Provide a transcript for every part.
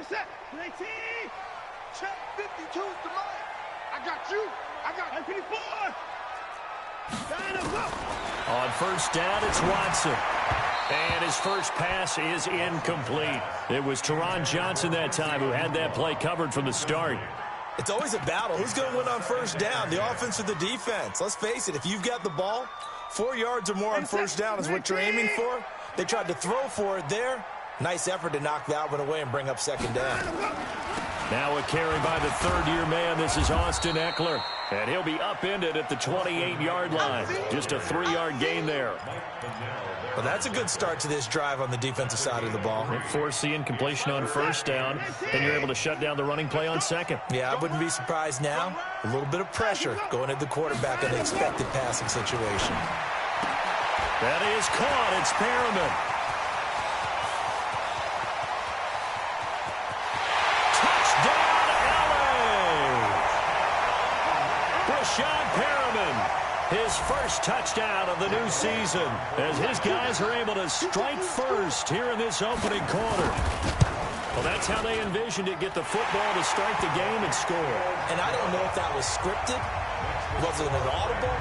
Check 52's the line. I got you. I got 54. On first down, it's Watson. And his first pass is incomplete. It was Teron Johnson that time who had that play covered from the start. It's always a battle. Who's going to win on first down, the offense or the defense? Let's face it, if you've got the ball, 4 yards or more on first down is what you're aiming for. They tried to throw for it there. Nice effort to knock that one away and bring up second down. Now a carry by the third-year man. This is Austin Eckler. And he'll be upended at the 28-yard line. Just a 3-yard gain there. Well, that's a good start to this drive on the defensive side of the ball. Force the incompletion on first down, and you're able to shut down the running play on second. Yeah, I wouldn't be surprised now. A little bit of pressure going at the quarterback in the expected passing situation. That is caught. It's Perriman. Rashad Perriman, his first touchdown of the new season, as his guys are able to strike first here in this opening quarter. Well, that's how they envisioned it, get the football to start the game and score. And I don't know if that was scripted, was it an audible,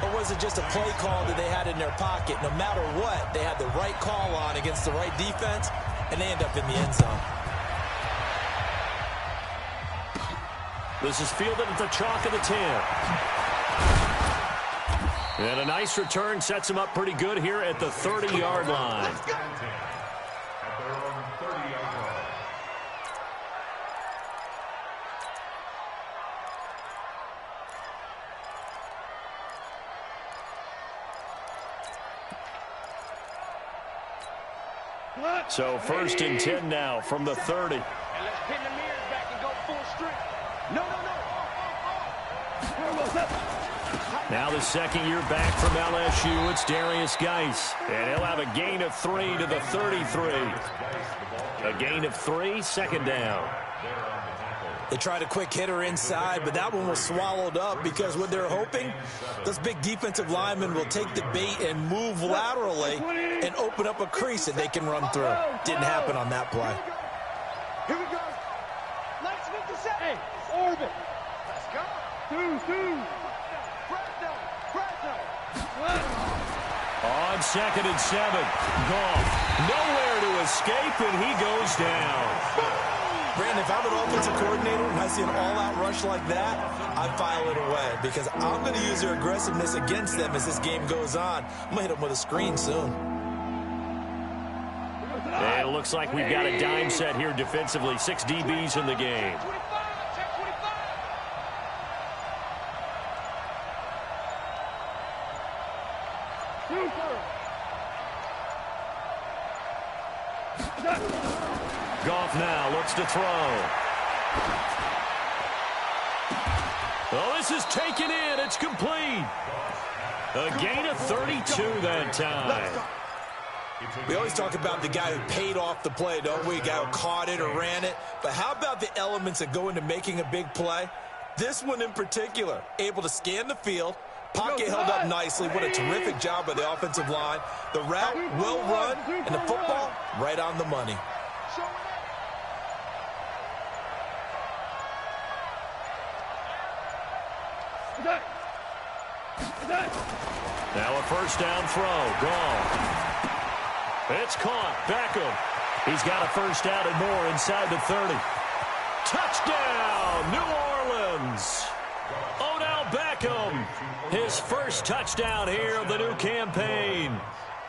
or was it just a play call that they had in their pocket? No matter what, they had the right call on against the right defense, and they end up in the end zone. This is fielded at the chalk of the 10. And a nice return sets him up pretty good here at the 30-yard line. So first and 10 now from the 30. Now the second year back from LSU, it's Darius Geis. And he'll have a gain of 3 to the 33. A gain of 3, second down. They tried a quick hitter inside, but that one was swallowed up because what they're hoping, those big defensive linemen will take the bait and move laterally and open up a crease that they can run through. Didn't happen on that play. Here we go. Let's make the set. Hey, orbit. Let's go. 2-2. On second and 7, Goff nowhere to escape, and he goes down. Brandon, if I'm an offensive coordinator and I see an all-out rush like that, I file it away because I'm going to use their aggressiveness against them as this game goes on. I'm going to hit them with a screen soon. And it looks like we've got a dime set here defensively. 6 DBs in the game. Goff now looks to throw. Oh, this is taken in. It's complete. A gain of 32 that time. We always talk about the guy who paid off the play, don't we? A guy who caught it or ran it. But how about the elements that go into making a big play? This one in particular, able to scan the field. Pocket held up nicely. What a terrific job by the offensive line. The route well run, and the football right on the money. Now a first down throw. Gone. It's caught. Beckham. He's got a first down and more inside the 30. Touchdown, New Orleans. Odell Beckham. His first touchdown here of the new campaign,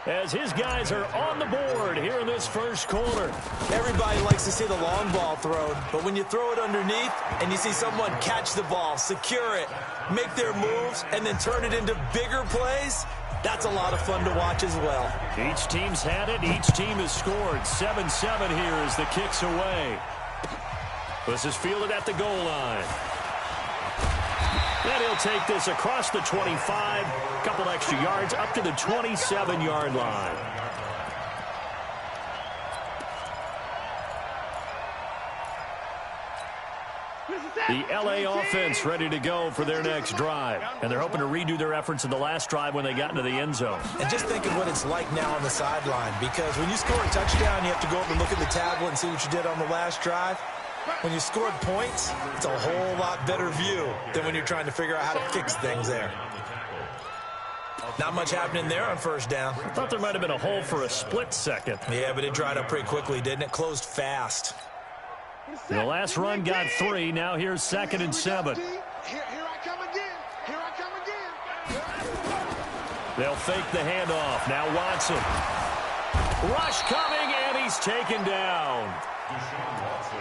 as his guys are on the board here in this first quarter. Everybody likes to see the long ball thrown, but when you throw it underneath and you see someone catch the ball, secure it, make their moves, and then turn it into bigger plays, that's a lot of fun to watch as well. Each team's had it. Each team has scored. 7-7 here as the kick's away. This is fielded at the goal line. And he'll take this across the 25, a couple extra yards up to the 27-yard line. This is it. The L.A. offense ready to go for their next drive. And they're hoping to redo their efforts in the last drive when they got into the end zone. And just think of what it's like now on the sideline, because when you score a touchdown, you have to go up and look at the tablet and see what you did on the last drive. When you scored points, it's a whole lot better view than when you're trying to figure out how to fix things there. Not much happening there on first down. I thought there might have been a hole for a split second. Yeah, but it dried up pretty quickly, didn't it? Closed fast. The last run got 3. Now here's 2nd and 7. Here I come again. Here I come again. They'll fake the handoff. Now Watson. Rush coming, and he's taken down.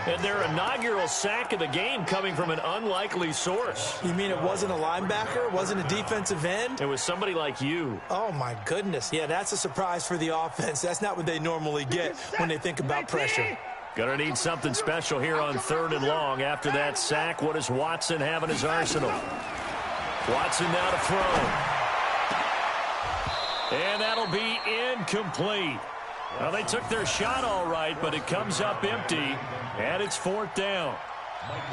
And their inaugural sack of the game coming from an unlikely source. You mean it wasn't a linebacker? It wasn't a defensive end? It was somebody like you. Oh, my goodness. Yeah, that's a surprise for the offense. That's not what they normally get when they think about pressure. Gonna need something special here on 3rd and long. After that sack, what does Watson have in his arsenal? Watson now to throw. And that'll be incomplete. Well, they took their shot all right, but it comes up empty, and it's 4th down.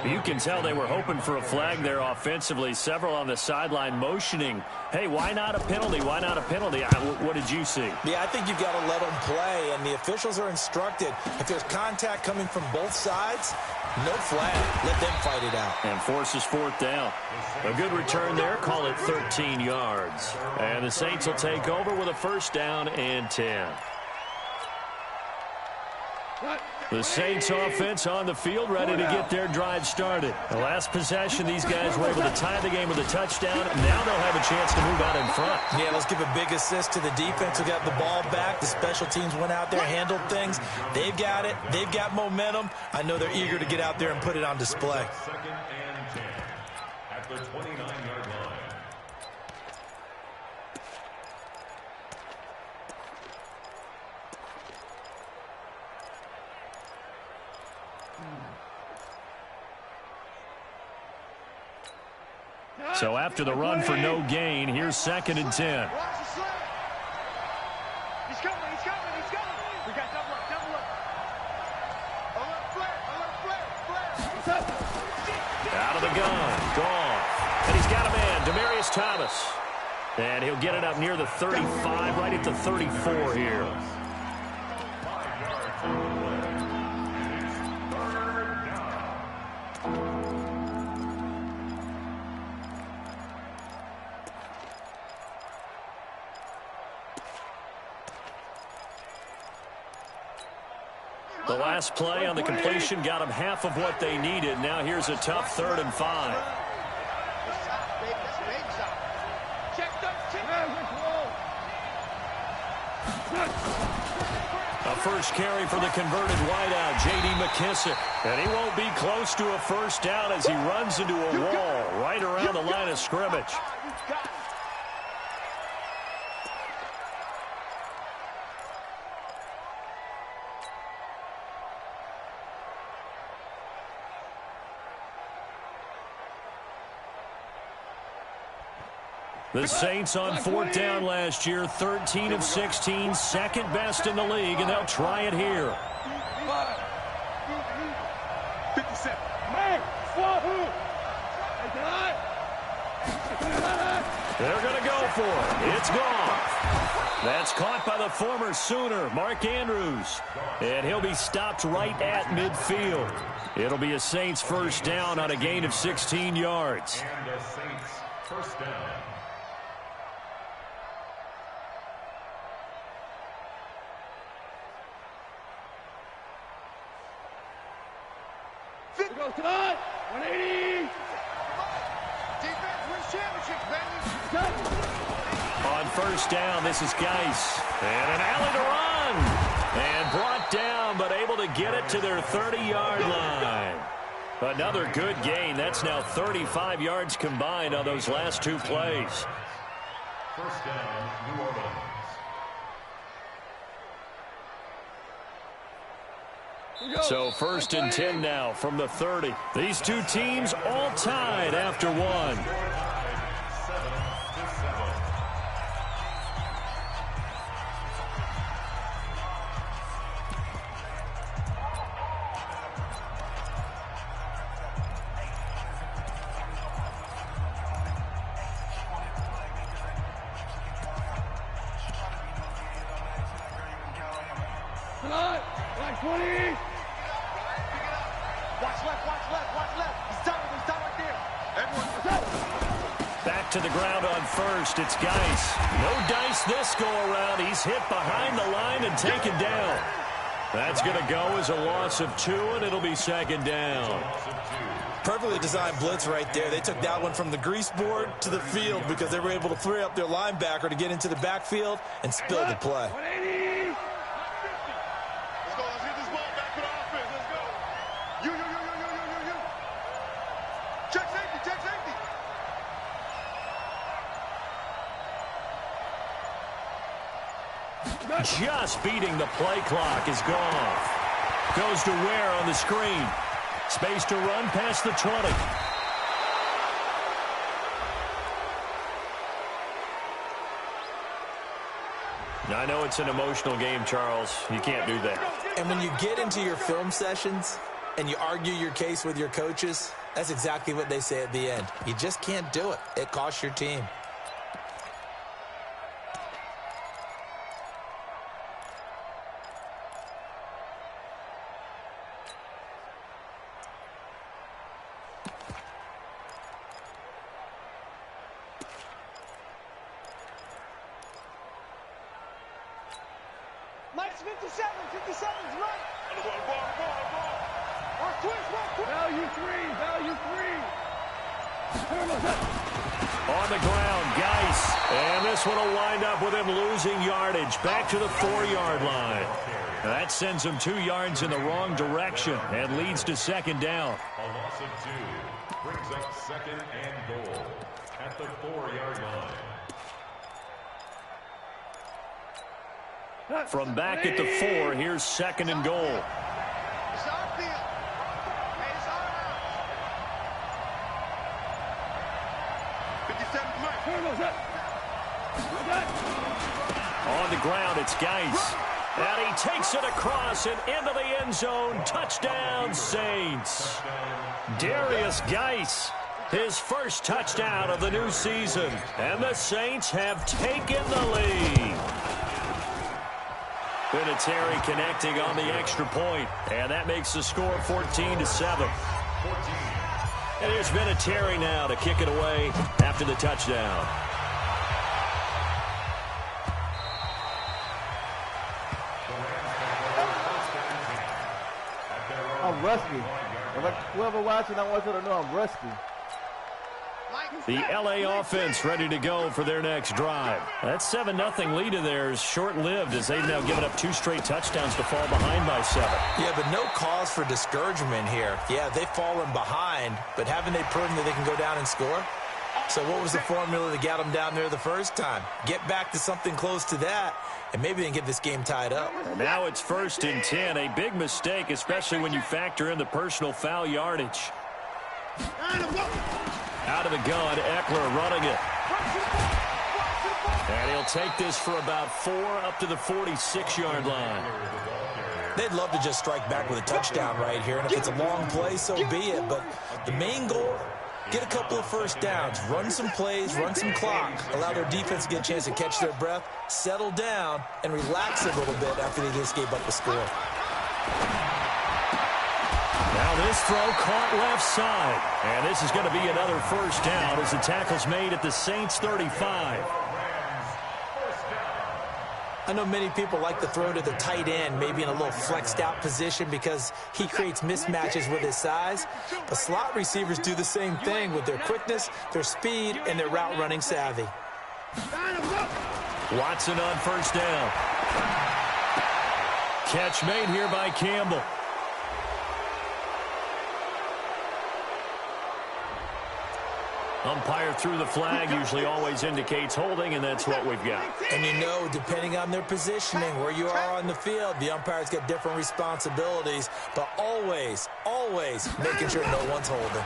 You can tell they were hoping for a flag there offensively. Several on the sideline motioning, hey, why not a penalty? Why not a penalty? What did you see? Yeah, I think you've got to let them play, and the officials are instructed. If there's contact coming from both sides, no flag. Let them fight it out. And forces 4th down. A good return there. Call it 13 yards. And the Saints will take over with a 1st down and 10. The Saints offense on the field ready to get their drive started. The last possession, these guys were able to tie the game with a touchdown. Now they'll have a chance to move out in front. Yeah, let's give a big assist to the defense who got the ball back. The special teams went out there, handled things. They've got it. They've got momentum. I know they're eager to get out there and put it on display. 2nd and 10 at the 29-yard line. So after the run for no gain, here's 2nd and 10. He's coming. We got double up. Flare. Out of the gun. Gone. And he's got a man, Demaryius Thomas. And he'll get it up near the 35, right at the 34 here. The last play on the completion got them half of what they needed. Now here's a tough 3rd and 5. A first carry for the converted wideout, J.D. McKissick. And he won't be close to a 1st down as he runs into a wall right around the line of scrimmage. The Saints on 4th down last year, 13 of 16, second best in the league, and they'll try it here. 57. Hey, They're going to go for it. It's gone. That's caught by the former Sooner, Mark Andrews. And he'll be stopped right at midfield. It'll be a Saints 1st down on a gain of 16 yards. And the Saints 1st down. Tonight, 180. Defense wins championships, baby. On 1st down, this is Geis. And an alley to run. And brought down, but able to get it to their 30-yard line. Another good gain. That's now 35 yards combined on those last 2 plays. 1st down, New Orleans. So 1st and 10 now from the 30. These 2 teams all tied after 1. 7-7. Like 20. Watch left, watch left, watch left. He's down right there. Everyone, back to the ground on first. It's Geis. No dice this go-around. He's hit behind the line and taken down. That's going to go as a loss of 2, and it'll be second down. Perfectly designed blitz right there. They took that one from the grease board to the field because they were able to free up their linebacker to get into the backfield and spill the play. 180. Let's go. Let's get this ball back to the offense. Let's go. You. Check safety, check safety. Just beating the play clock is gone. Goes to Ware on the screen. Space to run past the 20. I know it's an emotional game, Charles. You can't do that. And when you get into your film sessions and you argue your case with your coaches, that's exactly what they say at the end. You just can't do it. It costs your team. Mike's 57's right. Ball. Our twist. Value three. On the ground, Geis. And this one will wind up with him losing yardage. Back to the 4-yard line. That sends him 2 yards in the wrong direction and leads to second down. A loss of 2 brings up second and goal at the 4-yard line. From back at the 4, here's second and goal. It's our field. It's our house. 57's Mike. On the ground, it's Geis. And he takes it across and into the end zone. Touchdown, Saints. Darius Geis, his first touchdown of the new season. And the Saints have taken the lead. Vinatieri connecting on the extra point, and that makes the score 14-7. And here's Vinatieri now to kick it away after the touchdown. I'm rusty. Whoever watching, I want you to know I'm rusty. The LA offense ready to go for their next drive. That 7-0 lead of theirs short-lived as they've now given up 2 straight touchdowns to fall behind by 7. Yeah, but no cause for discouragement here. Yeah, they've fallen behind, but haven't they proven that they can go down and score? So what was the formula that got them down there the first time? Get back to something close to that, and maybe they can get this game tied up. And now it's 1st and 10, a big mistake, especially when you factor in the personal foul yardage. Out of the gun, Eckler running it. And he'll take this for about 4 up to the 46-yard line. They'd love to just strike back with a touchdown right here, and if it's a long play, so be it. But the main goal, get a couple of first downs, run some plays, run some clock, allow their defense to get a chance to catch their breath, settle down, and relax a little bit after they just gave up the score. Now this throw caught left side. And this is going to be another first down as the tackle's made at the Saints 35. I know many people like to throw to the tight end, maybe in a little flexed out position because he creates mismatches with his size. But slot receivers do the same thing with their quickness, their speed, and their route running savvy. Watson on first down. Catch made here by Campbell. Umpire threw the flag, usually always indicates holding, and that's what we've got. And you know, depending on their positioning, where you are on the field, the umpire's got different responsibilities, but always, always making sure no one's holding.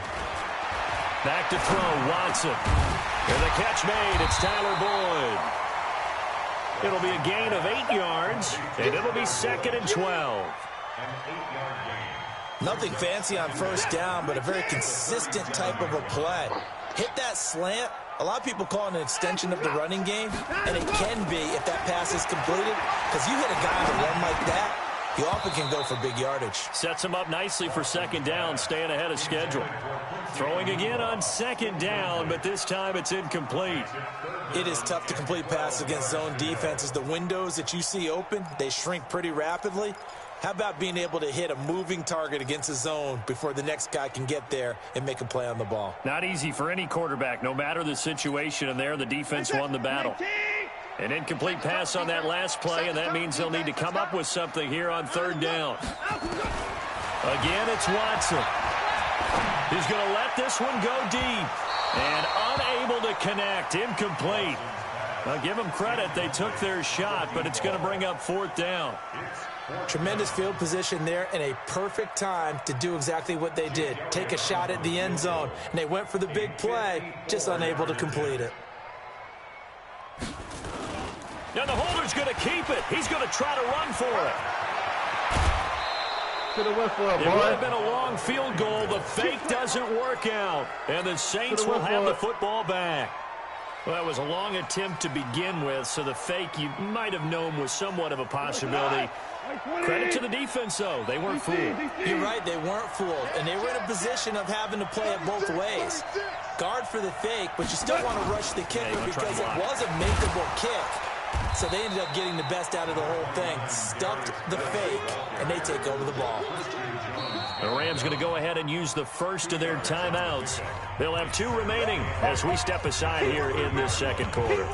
Back to throw, Watson. And the catch made, it's Tyler Boyd. It'll be a gain of 8 yards, and it'll be 2nd and 12. Nothing fancy on first down, but a very consistent type of a play. Hit that slant. A lot of people call it an extension of the running game, and it can be if that pass is completed, because you hit a guy on a run like that, He often can go for big yardage. Sets him up nicely for second down, staying ahead of schedule. Throwing again on second down, but this time it's incomplete. It is tough to complete passes against zone defenses. The windows that you see open, they shrink pretty rapidly. How about being able to hit a moving target against a zone before the next guy can get there and make a play on the ball? Not easy for any quarterback, no matter the situation, and there the defense won the battle. An incomplete pass on that last play, and that means they'll need to come up with something here on third down. Again, it's Watson. He's going to let this one go deep, and unable to connect, incomplete. I'll give them credit. They took their shot, but it's going to bring up fourth down. Tremendous field position there and a perfect time to do exactly what they did. Take a shot at the end zone, and they went for the big play, just unable to complete it. Now the holder's going to keep it. He's going to try to run for it. Should have went for it, boy. It would have been a long field goal. The fake doesn't work out, and the Saints will have the football back. Well, it was a long attempt to begin with, so the fake you might have known was somewhat of a possibility. Credit to the defense, though. They weren't fooled. You're right, they weren't fooled, and they were in a position of having to play it both ways. Guard for the fake, but you still want to rush the kicker because it was a makeable kick. So they ended up getting the best out of the whole thing. Stuffed the fake, and they take over the ball. The Rams going to go ahead and use the first of their timeouts. They'll have 2 remaining as we step aside here in this second quarter.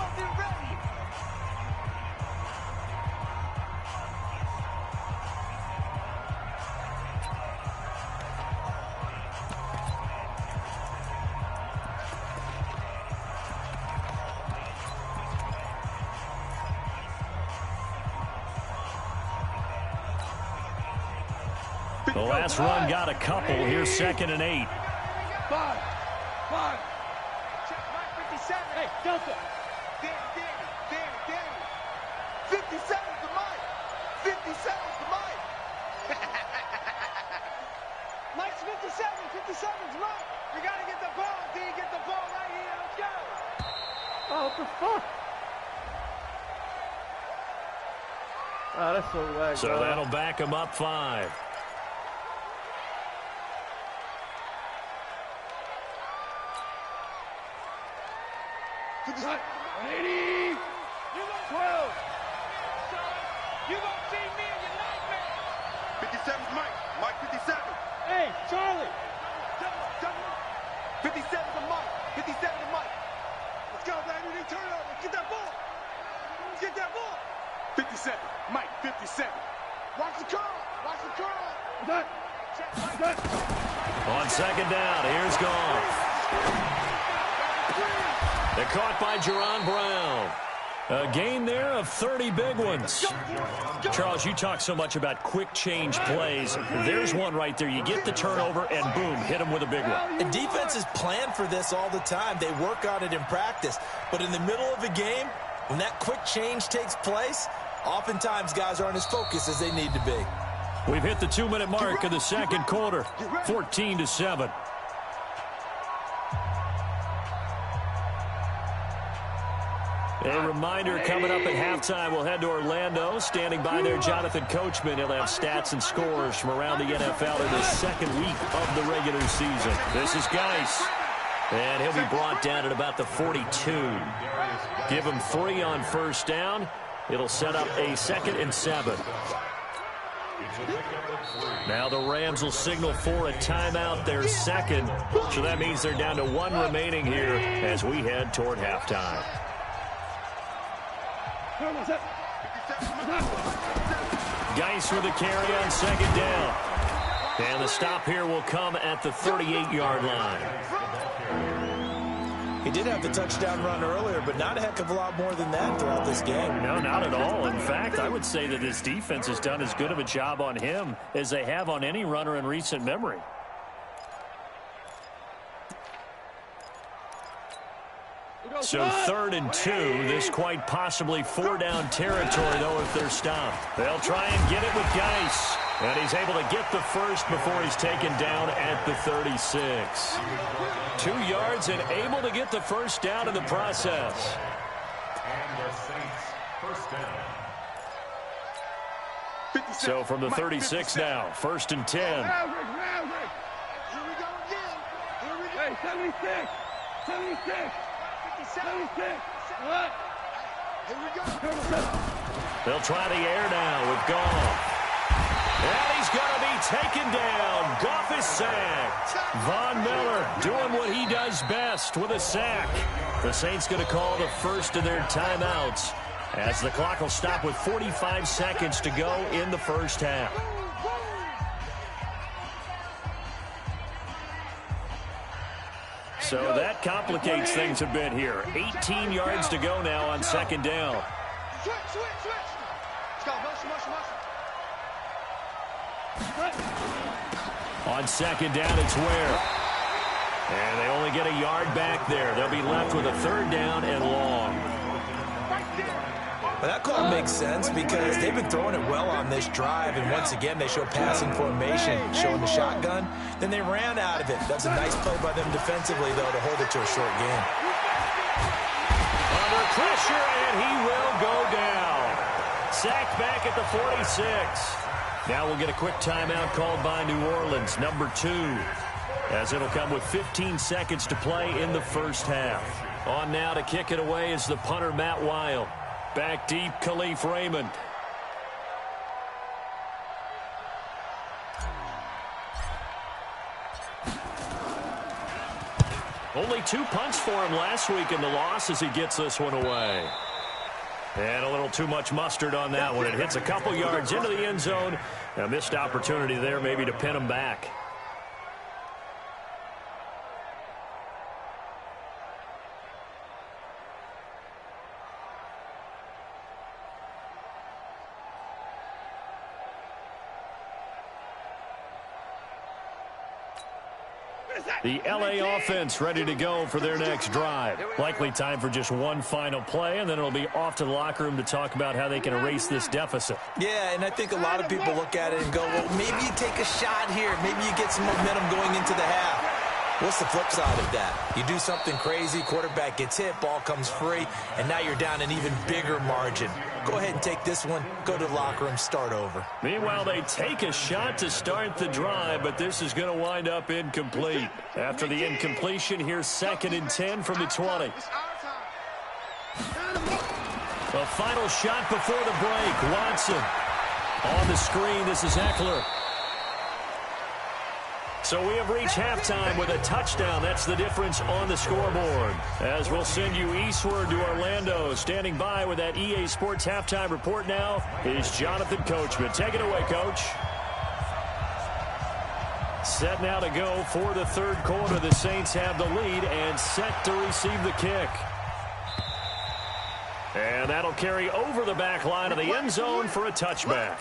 The last run got a couple. Here's 2nd and 8. 5. Check right 57. Hey, Delta. Danny. 57's the mic. 57's the mic. Mike's 57. 57's Mike. We got to get the ball, D. Get the ball right here. Let's go. Oh, what the fuck? Oh, that's so whack. So that'll back him up 5. Right. 180. You got 12. You gonna see me in your nightmare. 57's Mike. Mike 57. Hey, Charlie. 57's a Mike. 57's a Mike. Let's go, baby. They turn it over. Get that ball. Get that ball. 57. Mike 57. Watch the curl. Watch the curl. Done. Done. On second down, here's Goff. They're caught by Jerron Brown. A gain there of 30 big ones. Charles, you talk so much about quick change plays. There's one right there. You get the turnover, and boom, hit them with a big one. And defenses plan for this all the time. They work on it in practice. But in the middle of a game, when that quick change takes place, oftentimes guys aren't as focused as they need to be. We've hit the 2-minute mark of the second quarter, 14-7. A reminder, coming up at halftime, we'll head to Orlando. Standing by there, Jonathan Coachman. He'll have stats and scores from around the NFL in the second week of the regular season. This is Geis, and he'll be brought down at about the 42. Give him 3 on first down. It'll set up a 2nd and 7. Now the Rams will signal for a timeout, their second. So that means they're down to 1 remaining here as we head toward halftime. Geis with a carry on second down. And the stop here will come at the 38-yard line. He did have the touchdown run earlier, but not a heck of a lot more than that throughout this game. No, not at all. In fact, I would say that this defense has done as good of a job on him as they have on any runner in recent memory. So 3rd and 2. This quite possibly 4-down territory, though, if they're stopped. They'll try and get it with Geis. And he's able to get the first before he's taken down at the 36. 2 yards and able to get the first down in the process. And the Saints, first down. So from the 36 now, 1st and 10. Here we go again. Here we go. Hey, 76. 76. 76. What? Here we go. They'll try the air now with Goff. And he's going to be taken down. Goff is sacked. Von Miller doing what he does best with a sack. The Saints going to call the first of their timeouts as the clock will stop with 45 seconds to go in the first half. So that complicates things a bit here. 18 yards to go now on 2nd down. Switch. Let's go. Motion. On 2nd down, it's Ware. And they only get a yard back there. They'll be left with a 3rd down and long. Well, that call makes sense because they've been throwing it well on this drive, and once again they show passing formation, showing the shotgun. Then they ran out of it. That's a nice play by them defensively, though, to hold it to a short game. Under pressure, and he will go down. Sacked back at the 46. Now we'll get a quick timeout called by New Orleans, number 2, as it'll come with 15 seconds to play in the first half. On now to kick it away is the punter, Matt Weil. Back deep, Khalif Raymond. Only 2 punts for him last week in the loss as he gets this one away. And a little too much mustard on that one. It hits a couple yards into the end zone. A missed opportunity there maybe to pin him back. The LA offense ready to go for their next drive. Likely time for just one final play, and then it'll be off to the locker room to talk about how they can erase this deficit. Yeah, and I think a lot of people look at it and go, well, maybe you take a shot here. Maybe you get some momentum going into the half. What's the flip side of that? You do something crazy, quarterback gets hit, ball comes free, and now you're down an even bigger margin. Go ahead and take this one, go to the locker room, start over. Meanwhile, they take a shot to start the drive, but this is going to wind up incomplete. After the incompletion, here's 2nd and 10 from the 20. A final shot before the break. Watson on the screen. This is Eckler. So we have reached halftime with a touchdown. That's the difference on the scoreboard. As we'll send you eastward to Orlando. Standing by with that EA Sports halftime report now is Jonathan Coachman. Take it away, Coach. Set now to go for the 3rd quarter. The Saints have the lead and set to receive the kick. And that'll carry over the back line of the end zone for a touchback.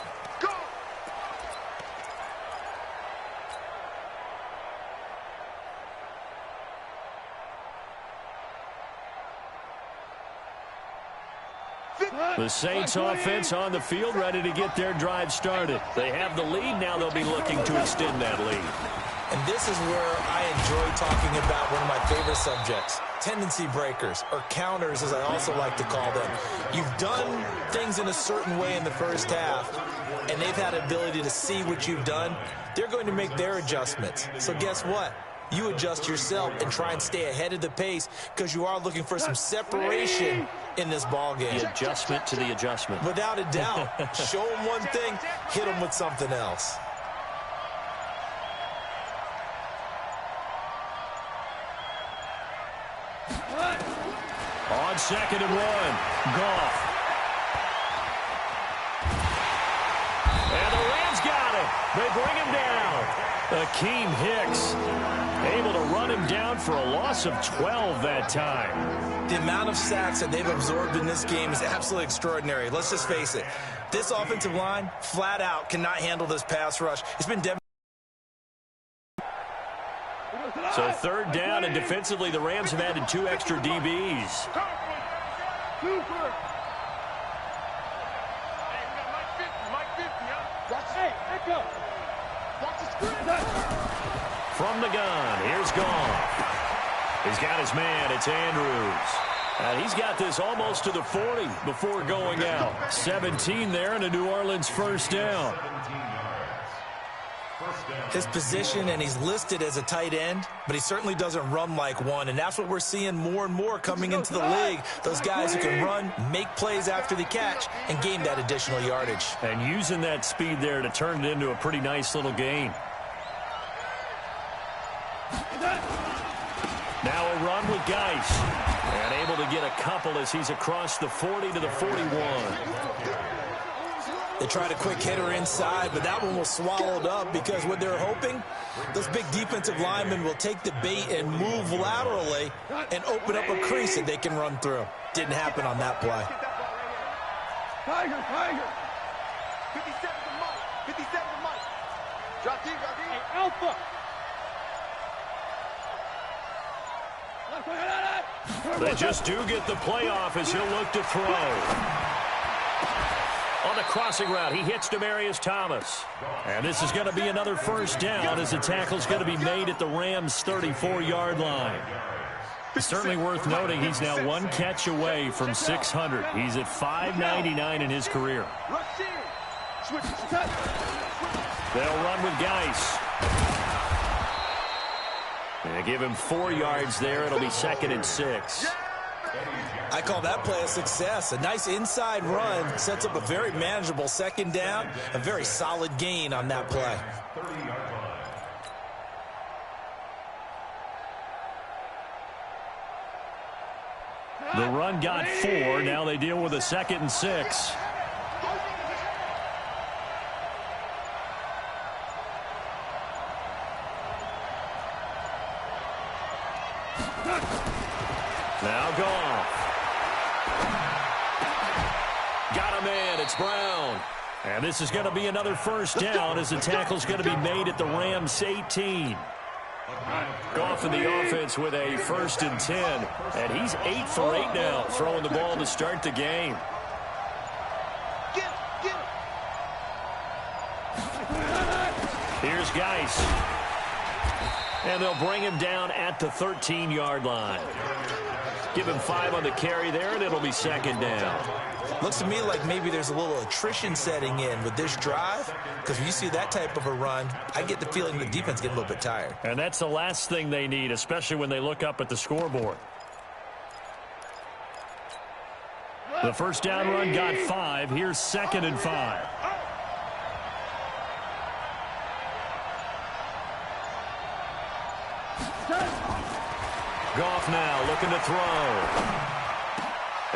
The Saints offense on the field ready to get their drive started. They have the lead. Now they'll be looking to extend that lead. And this is where I enjoy talking about one of my favorite subjects, tendency breakers, or counters as I also like to call them. You've done things in a certain way in the first half, and they've had the ability to see what you've done. They're going to make their adjustments. So guess what? You adjust yourself and try and stay ahead of the pace because you are looking for some separation in this ball game. The adjustment to the adjustment. Without a doubt. Show them one thing, hit them with something else. On 2nd and 1, Goff. And the Rams got him. They bring him down. Akeem Hicks able to run him down for a loss of 12 that time. The amount of sacks that they've absorbed in this game is absolutely extraordinary. Let's just face it. This offensive line, flat out, cannot handle this pass rush. It's been So 3rd down, and defensively, the Rams have added 2 extra DBs. From the gun, here's Goff. He's got his man, it's Andrews. And he's got this almost to the 40 before going out. 17 there and a New Orleans first down. His position, and he's listed as a tight end, but he certainly doesn't run like one, and that's what we're seeing more and more coming into the league. Those guys who can run, make plays after the catch, and gain that additional yardage. And using that speed there to turn it into a pretty nice little gain. Now a run with Geis. And able to get a couple as he's across the 40 to the 41. They tried a quick hitter inside, but that one was swallowed up because what they're hoping, those big defensive linemen will take the bait and move laterally and open up a crease that they can run through. Didn't happen on that play. Tiger. 57 to Mike. 57 to Mike. Drop deep. Hey, Alpha. They just do get the play off as he'll look to throw. On the crossing route, he hits Demaryius Thomas. And this is going to be another first down as the tackle's going to be made at the Rams' 34-yard line. Certainly worth noting he's now one catch away from 600. He's at 599 in his career. They'll run with Geis. They give him 4 yards there. It'll be 2nd and 6. I call that play a success. A nice inside run sets up a very manageable second down. A very solid gain on that play. The run got 4. Now they deal with a 2nd and 6. Now Goff. Got a man. It's Brown. And this is going to be another first down as the tackle's going to be made at the Rams' 18. Goff in the offense with a 1st and 10. And he's 8 for 8 now, throwing the ball to start the game. Here's Geis. And they'll bring him down at the 13-yard line. Give him 5 on the carry there, and it'll be 2nd down. Looks to me like maybe there's a little attrition setting in with this drive, because when you see that type of a run, I get the feeling the defense getting a little bit tired. And that's the last thing they need, especially when they look up at the scoreboard. The first down run got 5. Here's 2nd and 5. Goff now looking to throw.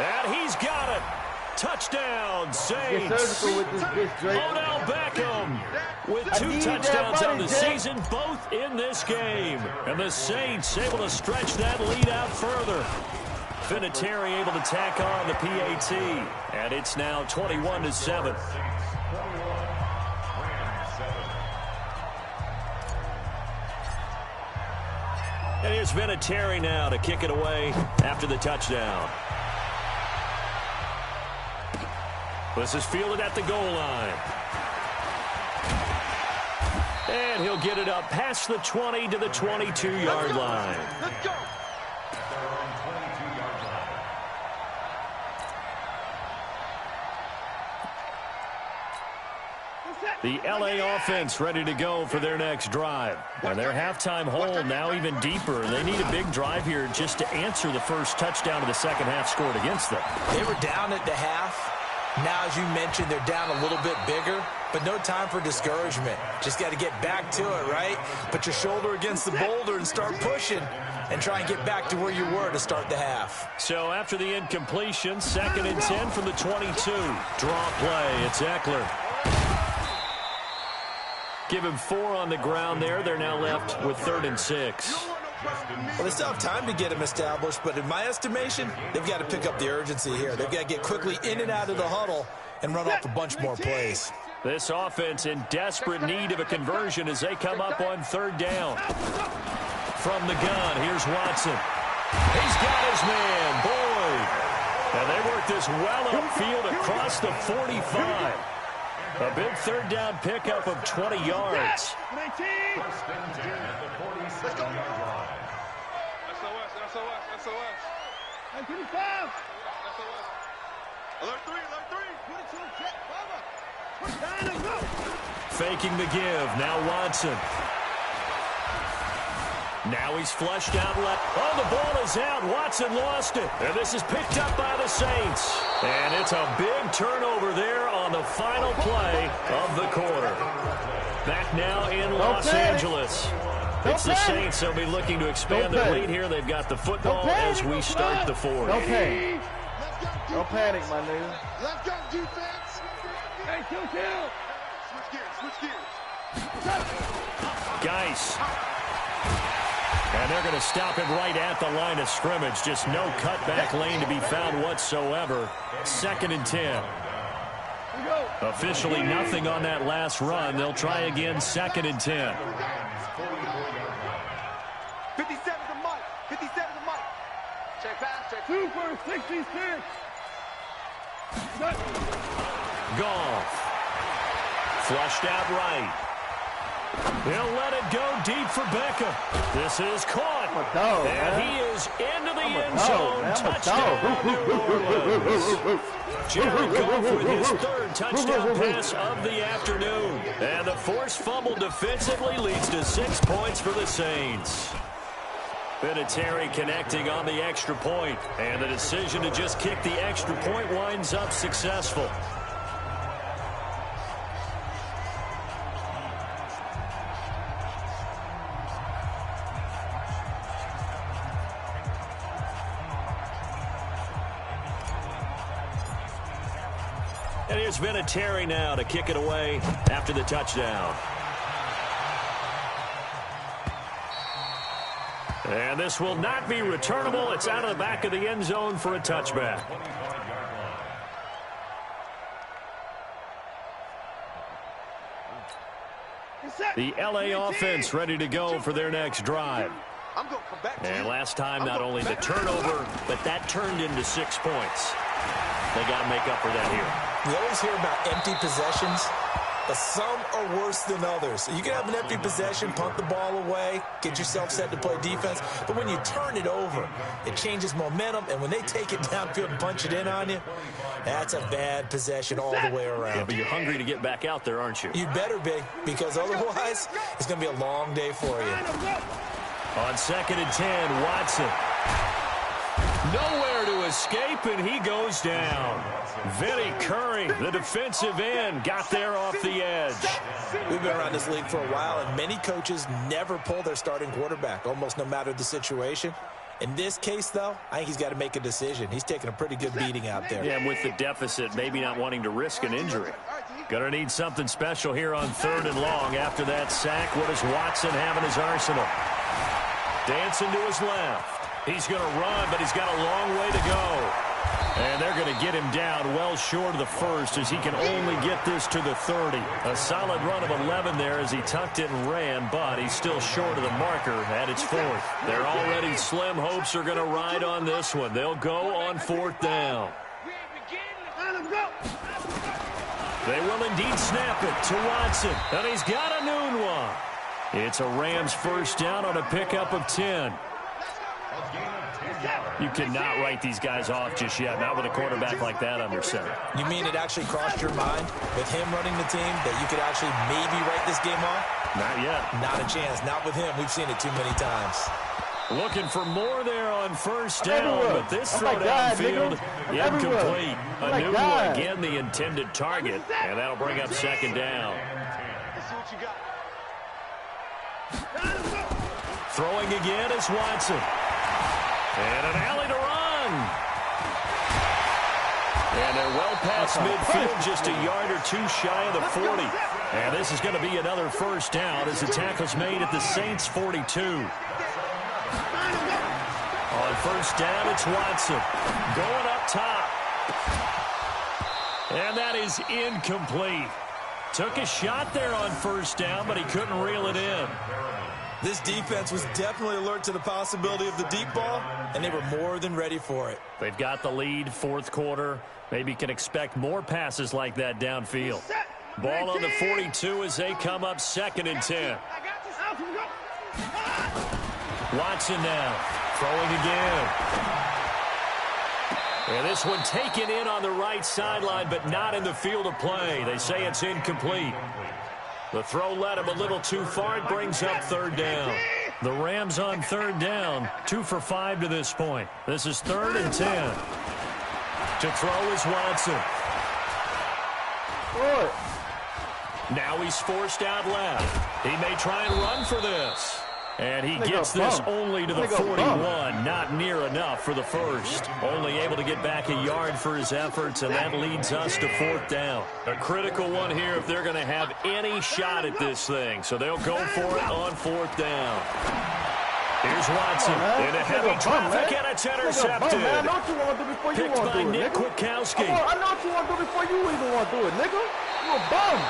And he's got it. Touchdown, Saints. Odell Beckham with 2 touchdowns on the season, both in this game. And the Saints able to stretch that lead out further. Vinatieri able to tack on the PAT. And it's now 21-7. And here's Vinatieri now to kick it away after the touchdown. This is fielded at the goal line. And he'll get it up past the 20 to the 22-yard line. Let's go. The LA offense ready to go for their next drive. And their halftime hole now even deeper. They need a big drive here just to answer the first touchdown of the second half scored against them. They were down at the half. Now, as you mentioned, they're down a little bit bigger, but no time for discouragement. Just got to get back to it, right? Put your shoulder against the boulder and start pushing and try and get back to where you were to start the half. So after the incompletion, 2nd and 10 from the 22. Draw play. It's Eckler. Give him 4 on the ground there. They're now left with 3rd and 6. Well, they still have time to get him established, but in my estimation, they've got to pick up the urgency here. They've got to get quickly in and out of the huddle and run off a bunch more plays. This offense in desperate need of a conversion as they come up on 3rd down. From the gun, here's Watson. He's got his man, Boyd. And they work this well upfield across the 45. A big 3rd down pickup of 20 yards. First and 10 at the 46-yard line. SOS. Alert three. Faking the give. Now Watson. Now he's flushed out left. Oh, the ball is out. Watson lost it. And this is picked up by the Saints. And it's a big turnover there on the final play of the quarter. Back now in Los Angeles. It's the Saints. They'll be looking to expand their lead here. They've got the football as we start the fourth. Don't panic. Don't panic, my nigga. Let's go, defense. Hey, kill. Switch gears. Geis. And they're going to stop him right at the line of scrimmage. Just no cutback lane to be found whatsoever. 2nd and 10. Officially nothing on that last run. They'll try again 2nd and 10. 57 to Mike. Check pass. 2 for 66. Goff. Flushed out right. He'll let it go deep for Beckham. This is caught. And he is into the end zone. Touchdown, New Orleans. Jared Goff with his 3rd touchdown pass of the afternoon. And the forced fumble defensively leads to 6 points for the Saints. Vinatieri connecting on the extra point. And the decision to just kick the extra point winds up successful. And here's Vinatieri now to kick it away after the touchdown. And this will not be returnable. It's out of the back of the end zone for a touchback. The LA offense ready to go for their next drive. And last time, not only the turnover, but that turned into 6 points. They got to make up for that here. We always hear about empty possessions, but some are worse than others. You can have an empty possession, punt the ball away, get yourself set to play defense, but when you turn it over, it changes momentum, and when they take it downfield and punch it in on you, that's a bad possession all the way around. Yeah, but you're hungry to get back out there, aren't you? You better be, because otherwise, it's going to be a long day for you. On 2nd and 10, Watson. Nowhere to escape, and he goes down. Vinny Curry, the defensive end, got there off the edge. We've been around this league for a while, and many coaches never pull their starting quarterback, almost no matter the situation. In this case, though, I think he's got to make a decision. He's taking a pretty good beating out there. Yeah, with the deficit, maybe not wanting to risk an injury. Gonna need something special here on 3rd and long. After that sack, what does Watson have in his arsenal? Dancing to his left. He's going to run, but he's got a long way to go. And they're going to get him down well short of the first as he can only get this to the 30. A solid run of 11 there as he tucked it and ran, but he's still short of the marker at its 4th. Their already slim hopes are going to ride on this one. They'll go on 4th down. They will indeed snap it to Watson, and he's got a noon one. It's a Rams first down on a pickup of 10. You cannot write these guys off just yet, not with a quarterback like that under center. You mean it actually crossed your mind with him running the team that you could actually maybe write this game off? Not yet. Not a chance. Not with him. We've seen it too many times. Looking for more there on first down, but this throw downfield incomplete. A new one, again, the intended target, and that'll bring up 2nd down. Throwing again is Watson. And an alley to run. And they're well past midfield, just a yard or two shy of the 40. And this is going to be another first down as the tackle's made at the Saints' 42. On first down, it's Watson. Going up top. And that is incomplete. Took a shot there on first down, but he couldn't reel it in. This defense was definitely alert to the possibility of the deep ball, and they were more than ready for it. They've got the lead, 4th quarter. Maybe can expect more passes like that downfield. Ball on the 42 as they come up 2nd and 10. Watson now, throwing again. And this one taken in on the right sideline, but not in the field of play. They say it's incomplete. The throw led him a little too far. It brings up third down. The Rams on third down, 2 for 5 to this point. This is 3rd and 10. To throw is Watson. Good. Now he's forced out left. He may try and run for this. And he gets this only to the 41. Not near enough for the first. Only able to get back a yard for his efforts, and that leads us to 4th down. A critical one here if they're going to have any shot at this thing. So they'll go for it on 4th down. Here's Watson into heavy traffic, and it's intercepted. I know what you want to do before you want to do it, Nick nigga. Kwiatkowski. I know what you want to do before you even want to do it, nigga. You a bum.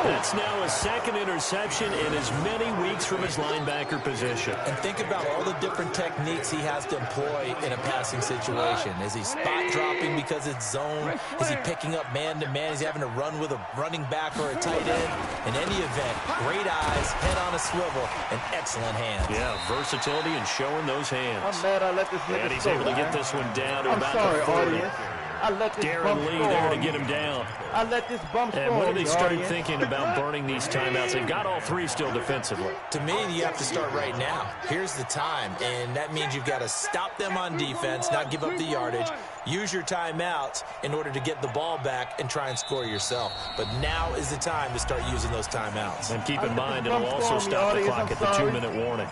That's now a 2nd interception in as many weeks from his linebacker position. And think about all the different techniques he has to employ in a passing situation. Is he spot dropping because it's zone? Is he picking up man-to-man? Is he having to run with a running back or a tight end? In any event, great eyes, head on a swivel, and excellent hands. Yeah, versatility and showing those hands. I'm mad I let this nigga And he's able to get this one down to I'm about sorry, the 40. audience. I let this Darren bum Lee score there to on get me. him down. I let this bum score And when do on they me, start audience. thinking about burning these timeouts? They've got all 3 still defensively. To me, you have to start right now. Here's the time, and that means you've got to stop them on defense, not give up the yardage, use your timeouts in order to get the ball back and try and score yourself. But now is the time to start using those timeouts. And keep in mind, it'll also stop the clock at the 2-minute warning.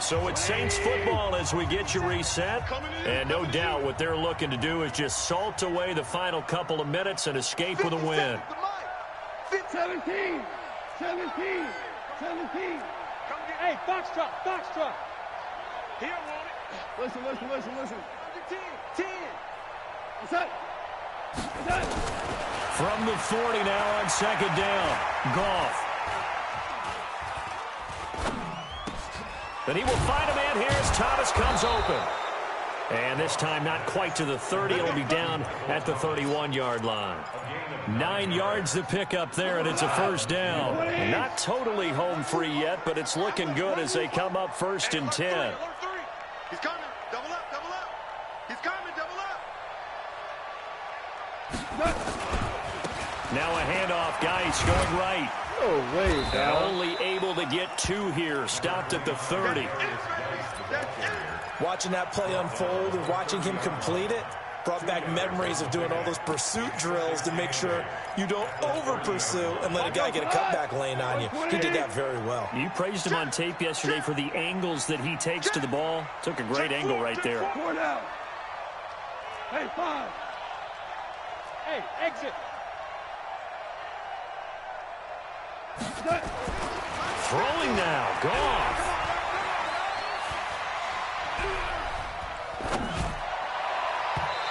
So it's Saints football as we get you reset. And no doubt what they're looking to do is just salt away the final couple of minutes and escape with a win. 17. Hey, Foxtrot. He don't want it. Listen. 10. What's that? From the 40 now on 2nd down. Goff. And he will find a man here as Thomas comes open. And this time not quite to the 30. It'll be down at the 31-yard line. 9 yards to pick up there, and it's a 1st down. Not totally home free yet, but it's looking good as they come up 1st and 10. He's coming. Double up. He's coming. Double up. Now a handoff. Geis going right. No way, And dog. only able to get 2 here. Stopped at the 30. Watching that play unfold and watching him complete it brought back memories of doing all those pursuit drills to make sure you don't over-pursue and let a guy get a cutback lane on you. He did that very well. You praised him on tape yesterday for the angles that he takes to the ball. Took a great angle right there. 4 down. Hey, 5. Hey, exit. Throwing now. Goff.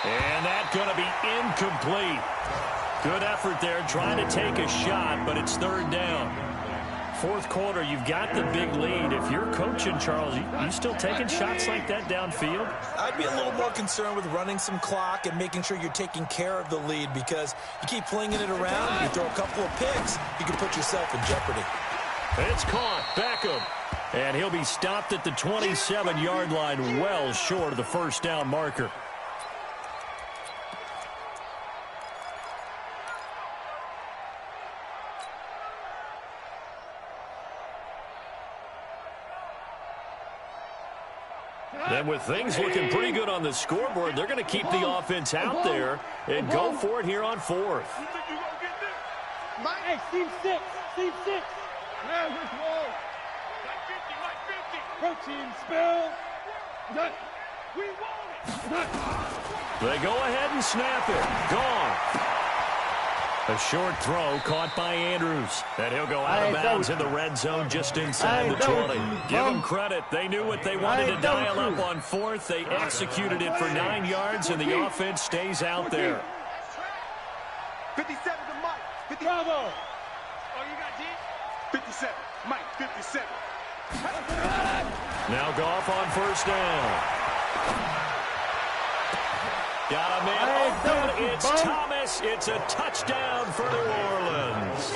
And that's going to be incomplete. Good effort there trying to take a shot, but it's 3rd down. 4th quarter, you've got the big lead. If you're coaching, Charles, you still taking shots like that downfield? I'd be a little more concerned with running some clock and making sure you're taking care of the lead, because you keep flinging it around, you throw a couple of picks, you can put yourself in jeopardy. It's caught. Beckham. And he'll be stopped at the 27-yard line, well short of the 1st down marker. And with things looking pretty good on the scoreboard, they're going to keep the offense out there and go for it here on 4th. Hey, Steve 6. Yeah, which wall? Like 50. Protein spill. We want it. They go ahead and snap it. Gone. A short throw caught by Andrews. And he'll go out of bounds in the red zone just inside the 20. Give them credit. They knew what they wanted to dial up on 4th. They executed it for 9 yards, and the offense stays out there. 57 to Mike. Bravo. Oh, you got D? 57. Mike, 57. Now Goff on 1st down. Got a man open. It's Thomas. It's a touchdown for New Orleans.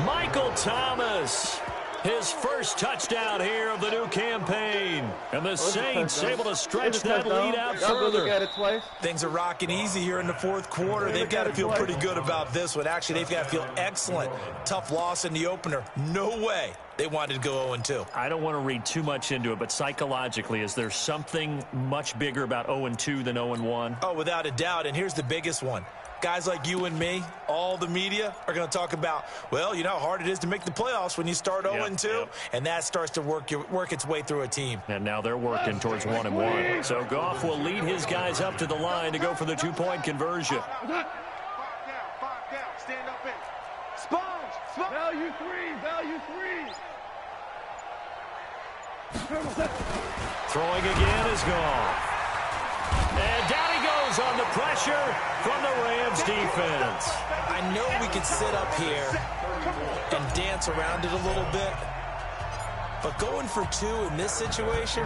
Michael Thomas His first touchdown here of the new campaign. And the Saints able to stretch that lead out further. Look at it twice. Things are rocking easy here in the fourth quarter. They've got to feel pretty good about this one. Actually, they've got to feel excellent. Tough loss in the opener. No way they wanted to go 0-2. I don't want to read too much into it, but psychologically, is there something much bigger about 0-2 than 0-1? Oh, without a doubt. And here's the biggest one. Guys like you and me, all the media, are going to talk about, well, you know how hard it is to make the playoffs when you start 0-2, and that starts to work its way through a team. And now they're working towards 1-1. So Goff will lead his guys up to the line to go for the two-point conversion. 5 down, stand up in. Sponge. Value three. Throwing again is Goff. And down he goes on the pressure from the Rams defense. I know we could sit up here and dance around it a little bit, but going for 2 in this situation,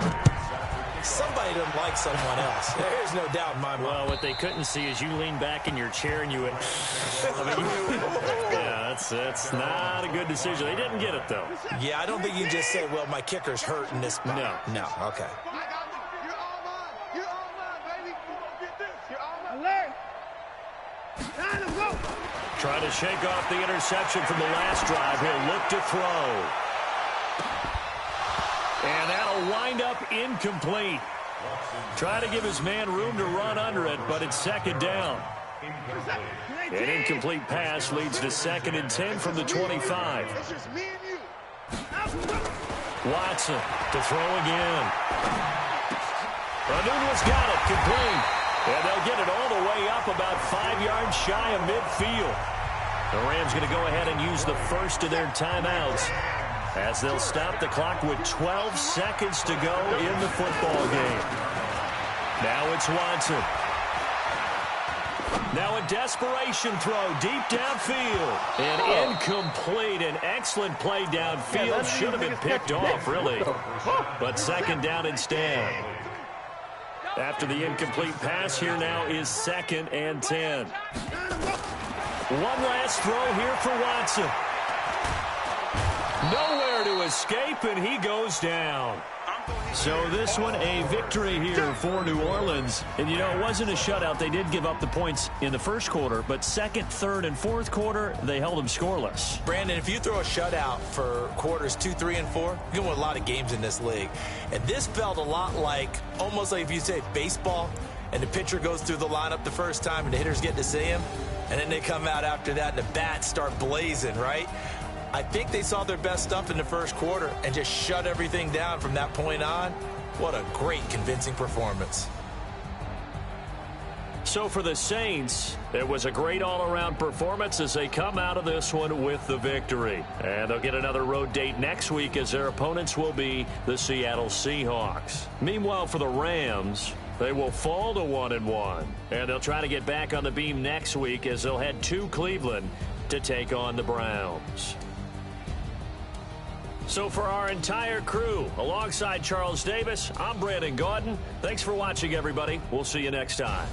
somebody doesn't like someone else. There's no doubt in my mind. Well, what they couldn't see is you lean back in your chair and you went, yeah, that's not a good decision. They didn't get it, though. Yeah, I don't think you just say, well, my kicker's hurt in this spot. No, okay. Trying to shake off the interception from the last drive. He'll look to throw. And that'll wind up incomplete. Try to give his man room to run under it, but it's second down. An incomplete pass leads to 2nd and 10 from the 25. Watson to throw again. Nunez got it, complete. And they'll get it all the way up about 5 yards shy of midfield. The Rams going to go ahead and use the first of their timeouts as they'll stop the clock with 12 seconds to go in the football game. Now it's Watson. Now a desperation throw deep downfield. And incomplete. An excellent play downfield. Should have been picked off, really. But second down instead. After the incomplete pass, here now is 2nd and 10. One last throw here for Watson. Nowhere to escape, and he goes down. So this one, a victory here for New Orleans. And, you know, it wasn't a shutout. They did give up the points in the first quarter, but second, third, and fourth quarter, they held them scoreless. Brandon, if you throw a shutout for quarters 2, 3, and 4, you're going to win a lot of games in this league. And this felt a lot like, almost like if you say baseball, and the pitcher goes through the lineup the first time, and the hitters get to see him, and then they come out after that, and the bats start blazing, right? I think they saw their best stuff in the first quarter and just shut everything down from that point on. What a great, convincing performance. So for the Saints, it was a great all-around performance as they come out of this one with the victory. And they'll get another road date next week as their opponents will be the Seattle Seahawks. Meanwhile, for the Rams, they will fall to 1-1. And they'll try to get back on the beam next week as they'll head to Cleveland to take on the Browns. So for our entire crew, alongside Charles Davis, I'm Brandon Gaudin. Thanks for watching, everybody. We'll see you next time.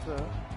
sir.